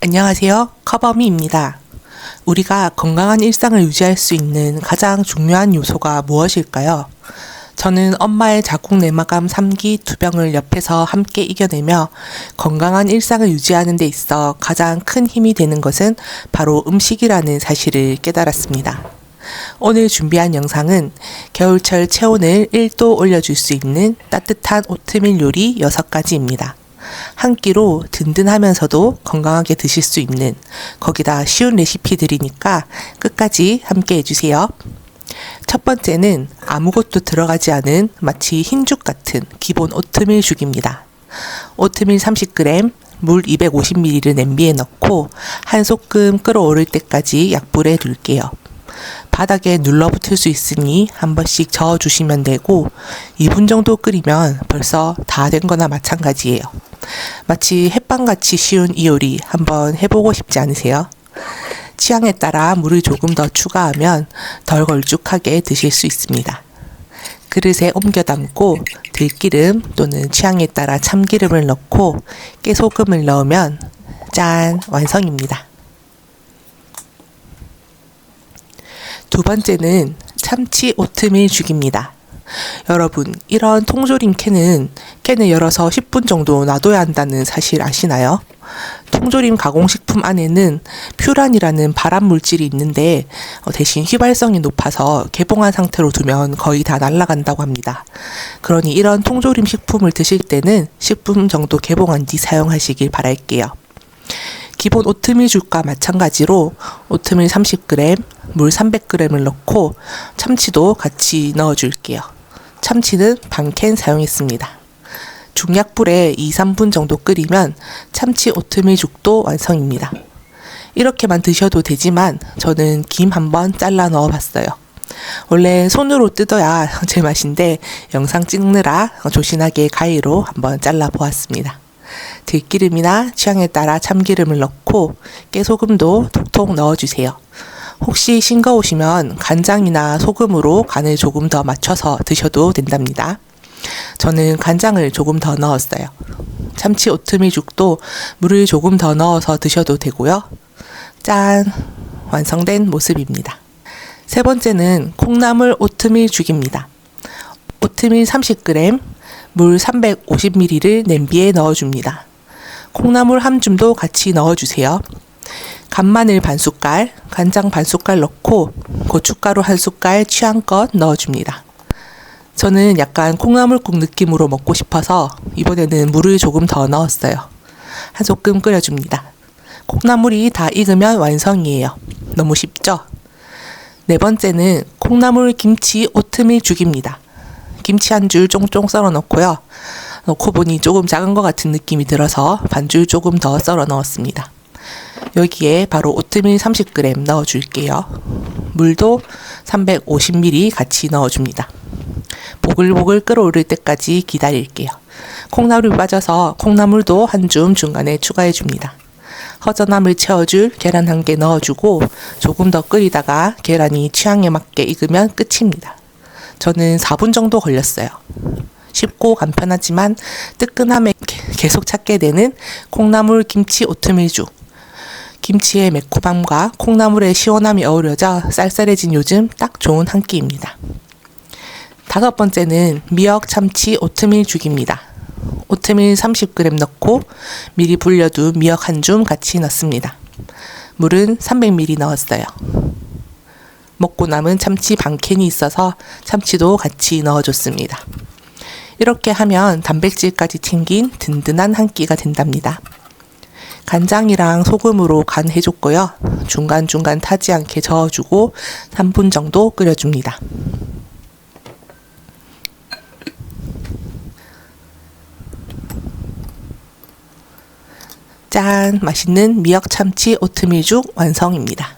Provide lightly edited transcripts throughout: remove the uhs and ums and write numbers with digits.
안녕하세요. 커버미입니다. 우리가 건강한 일상을 유지할 수 있는 가장 중요한 요소가 무엇일까요? 저는 엄마의 자궁 내막암 3기 투병을 옆에서 함께 이겨내며 건강한 일상을 유지하는 데 있어 가장 큰 힘이 되는 것은 바로 음식이라는 사실을 깨달았습니다. 오늘 준비한 영상은 겨울철 체온을 1도 올려줄 수 있는 따뜻한 오트밀 요리 6가지입니다. 한 끼로 든든하면서도 건강하게 드실 수 있는, 거기다 쉬운 레시피들이니까 끝까지 함께 해주세요. 첫 번째는 아무것도 들어가지 않은 마치 흰죽 같은 기본 오트밀 죽입니다. 오트밀 30g, 물 250ml를 냄비에 넣고 한 소끔 끓어오를 때까지 약불에 둘게요. 바닥에 눌러붙을 수 있으니 한 번씩 저어주시면 되고 2분 정도 끓이면 벌써 다 된 거나 마찬가지예요. 마치 햇빵같이 쉬운 이 요리 한번 해보고 싶지 않으세요? 취향에 따라 물을 조금 더 추가하면 덜 걸쭉하게 드실 수 있습니다. 그릇에 옮겨 담고 들기름 또는 취향에 따라 참기름을 넣고 깨소금을 넣으면 짠! 완성입니다. 두 번째는 참치 오트밀 죽입니다. 여러분, 이런 통조림 캔을 열어서 10분 정도 놔둬야 한다는 사실 아시나요? 통조림 가공식품 안에는 퓨란이라는 발암 물질이 있는데 대신 휘발성이 높아서 개봉한 상태로 두면 거의 다 날아간다고 합니다. 그러니 이런 통조림 식품을 드실 때는 10분 정도 개봉한 뒤 사용하시길 바랄게요. 기본 오트밀 죽과 마찬가지로 오트밀 30g, 물 300g을 넣고 참치도 같이 넣어줄게요. 참치는 반캔 사용했습니다. 중약불에 2-3분 정도 끓이면 참치 오트밀 죽도 완성입니다. 이렇게만 드셔도 되지만 저는 김 한번 잘라 넣어봤어요. 원래 손으로 뜯어야 제맛인데 영상 찍느라 조신하게 가위로 한번 잘라보았습니다. 들기름이나 취향에 따라 참기름을 넣고 깨소금도 톡톡 넣어주세요. 혹시 싱거우시면 간장이나 소금으로 간을 조금 더 맞춰서 드셔도 된답니다. 저는 간장을 조금 더 넣었어요. 참치 오트밀 죽도 물을 조금 더 넣어서 드셔도 되고요. 짠! 완성된 모습입니다. 세 번째는 콩나물 오트밀 죽입니다. 오트밀 30g, 물 350ml를 냄비에 넣어줍니다. 콩나물 한 줌도 같이 넣어주세요. 간마늘 반숟갈, 간장 반숟갈 넣고 고춧가루 한 숟갈 취향껏 넣어줍니다. 저는 약간 콩나물국 느낌으로 먹고 싶어서 이번에는 물을 조금 더 넣었어요. 한 소끔 끓여줍니다. 콩나물이 다 익으면 완성이에요. 너무 쉽죠? 네 번째는 콩나물 김치 오트밀 죽입니다. 김치 한 줄 쫑쫑 썰어 넣고요. 넣고 보니 조금 작은 것 같은 느낌이 들어서 반줄 조금 더 썰어 넣었습니다. 여기에 바로 오트밀 30g 넣어줄게요. 물도 350ml 같이 넣어줍니다. 보글보글 끓어오를 때까지 기다릴게요. 콩나물이 빠져서 콩나물도 한 줌 중간에 추가해줍니다. 허전함을 채워줄 계란 1개 넣어주고 조금 더 끓이다가 계란이 취향에 맞게 익으면 끝입니다. 저는 4분 정도 걸렸어요. 쉽고 간편하지만 뜨끈함에 계속 찾게 되는 콩나물 김치 오트밀죽. 김치의 매콤함과 콩나물의 시원함이 어우러져 쌀쌀해진 요즘 딱 좋은 한 끼입니다. 다섯 번째는 미역 참치 오트밀 죽입니다. 오트밀 30g 넣고 미리 불려둔 미역 한 줌 같이 넣습니다. 물은 300ml 넣었어요. 먹고 남은 참치 반캔이 있어서 참치도 같이 넣어줬습니다. 이렇게 하면 단백질까지 챙긴 든든한 한 끼가 된답니다. 간장이랑 소금으로 간 해줬고요. 중간중간 타지 않게 저어주고 3분 정도 끓여줍니다. 짠! 맛있는 미역 참치 오트밀죽 완성입니다.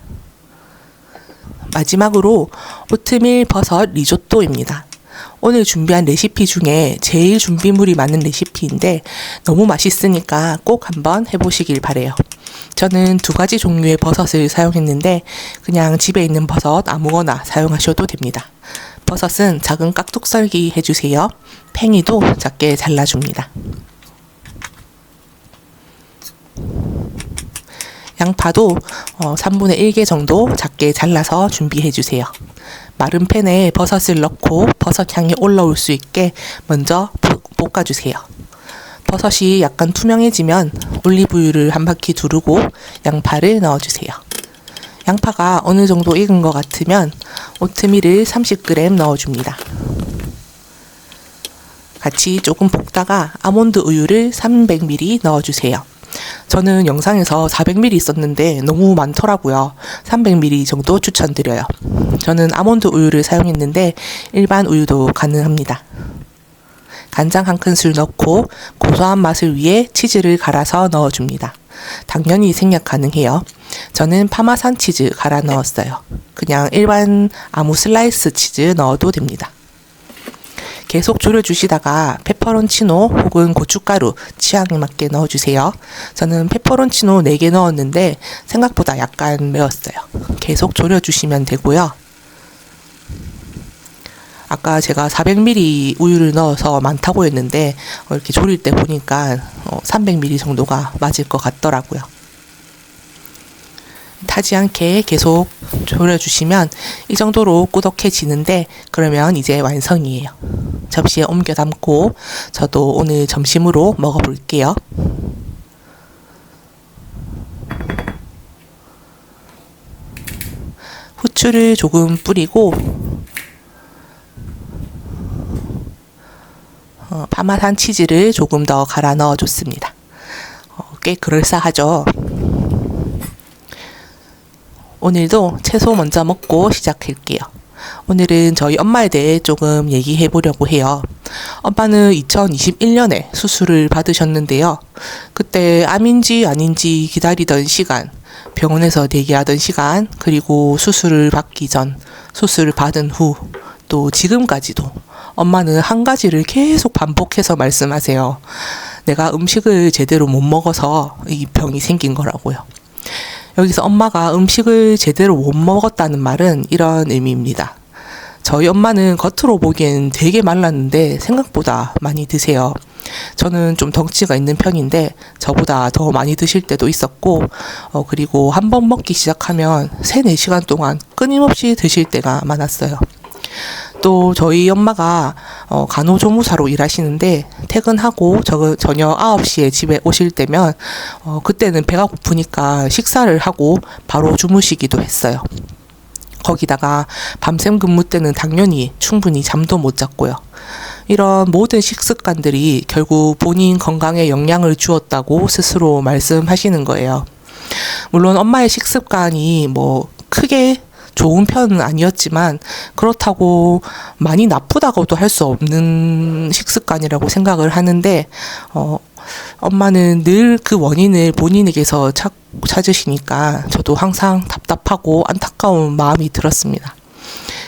마지막으로 오트밀 버섯 리조또입니다. 오늘 준비한 레시피 중에 제일 준비물이 많은 레시피인데 너무 맛있으니까 꼭 한번 해보시길 바래요. 저는 2가지 종류의 버섯을 사용했는데 그냥 집에 있는 버섯 아무거나 사용하셔도 됩니다. 버섯은 작은 깍둑 썰기 해주세요. 팽이도 작게 잘라줍니다. 양파도 3분의 1개 정도 작게 잘라서 준비해 주세요. 마른 팬에 버섯을 넣고 버섯 향이 올라올 수 있게 먼저 볶아주세요. 버섯이 약간 투명해지면 올리브유를 한 바퀴 두르고 양파를 넣어주세요. 양파가 어느 정도 익은 것 같으면 오트밀을 30g 넣어줍니다. 같이 조금 볶다가 아몬드 우유를 300ml 넣어주세요. 저는 영상에서 400ml 썼는데 너무 많더라고요. 300ml 정도 추천드려요. 저는 아몬드 우유를 사용했는데 일반 우유도 가능합니다. 간장 한 큰술 넣고 고소한 맛을 위해 치즈를 갈아서 넣어줍니다. 당연히 생략 가능해요. 저는 파마산 치즈 갈아 넣었어요. 그냥 일반 아무 슬라이스 치즈 넣어도 됩니다. 계속 졸여주시다가 페퍼론치노 혹은 고춧가루 취향에 맞게 넣어주세요. 저는 페퍼론치노 4개 넣었는데 생각보다 약간 매웠어요. 계속 졸여주시면 되고요. 아까 제가 400ml 우유를 넣어서 많다고 했는데 이렇게 졸일 때 보니까 300ml 정도가 맞을 것 같더라고요. 타지 않게 계속 졸여주시면 이 정도로 꾸덕해지는데 그러면 이제 완성이에요. 접시에 옮겨 담고 저도 오늘 점심으로 먹어볼게요. 후추를 조금 뿌리고 파마산 치즈를 조금 더 갈아 넣어줬습니다. 꽤 그럴싸하죠. 오늘도 채소 먼저 먹고 시작할게요. 오늘은 저희 엄마에 대해 조금 얘기해 보려고 해요. 엄마는 2021년에 수술을 받으셨는데요. 그때 암인지 아닌지 기다리던 시간, 병원에서 대기하던 시간, 그리고 수술을 받기 전, 수술을 받은 후, 또 지금까지도 엄마는 한 가지를 계속 반복해서 말씀하세요. 내가 음식을 제대로 못 먹어서 이 병이 생긴 거라고요. 여기서 엄마가 음식을 제대로 못 먹었다는 말은 이런 의미입니다. 저희 엄마는 겉으로 보기엔 되게 말랐는데 생각보다 많이 드세요. 저는 좀 덩치가 있는 편인데 저보다 더 많이 드실 때도 있었고 그리고 한 번 먹기 시작하면 3-4시간 동안 끊임없이 드실 때가 많았어요. 또 저희 엄마가 간호조무사로 일하시는데 퇴근하고 저녁 9시에 집에 오실 때면 그때는 배가 고프니까 식사를 하고 바로 주무시기도 했어요. 거기다가 밤샘 근무 때는 당연히 충분히 잠도 못 잤고요. 이런 모든 식습관들이 결국 본인 건강에 영향을 주었다고 스스로 말씀하시는 거예요. 물론 엄마의 식습관이 크게 좋은 편은 아니었지만 그렇다고 많이 나쁘다고도 할 수 없는 식습관이라고 생각을 하는데 엄마는 늘 그 원인을 본인에게서 찾으시니까 저도 항상 답답하고 안타까운 마음이 들었습니다.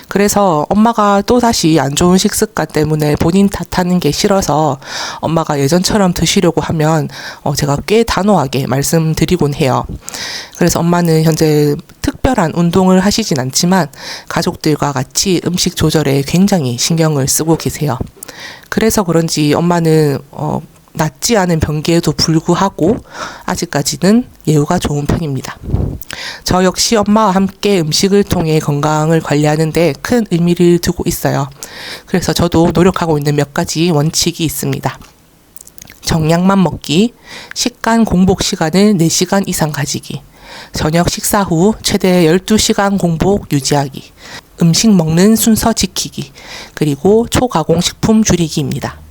그래서 엄마가 또다시 안 좋은 식습관 때문에 본인 탓하는 게 싫어서 엄마가 예전처럼 드시려고 하면 제가 꽤 단호하게 말씀드리곤 해요. 그래서 엄마는 현재 특별한 운동을 하시진 않지만 가족들과 같이 음식 조절에 굉장히 신경을 쓰고 계세요. 그래서 그런지 엄마는 낫지 않은 병기에도 불구하고 아직까지는 예후가 좋은 편입니다. 저 역시 엄마와 함께 음식을 통해 건강을 관리하는 데 큰 의미를 두고 있어요. 그래서 저도 노력하고 있는 몇 가지 원칙이 있습니다. 정량만 먹기, 식간 공복 시간을 4시간 이상 가지기, 저녁 식사 후 최대 12시간 공복 유지하기, 음식 먹는 순서 지키기, 그리고 초가공식품 줄이기입니다.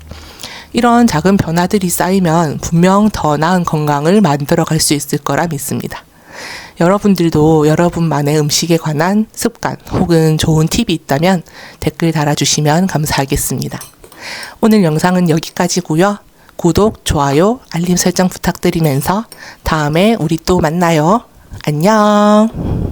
이런 작은 변화들이 쌓이면 분명 더 나은 건강을 만들어갈 수 있을 거라 믿습니다. 여러분들도 여러분만의 음식에 관한 습관 혹은 좋은 팁이 있다면 댓글 달아주시면 감사하겠습니다. 오늘 영상은 여기까지고요. 구독, 좋아요, 알림 설정 부탁드리면서 다음에 우리 또 만나요. 안녕.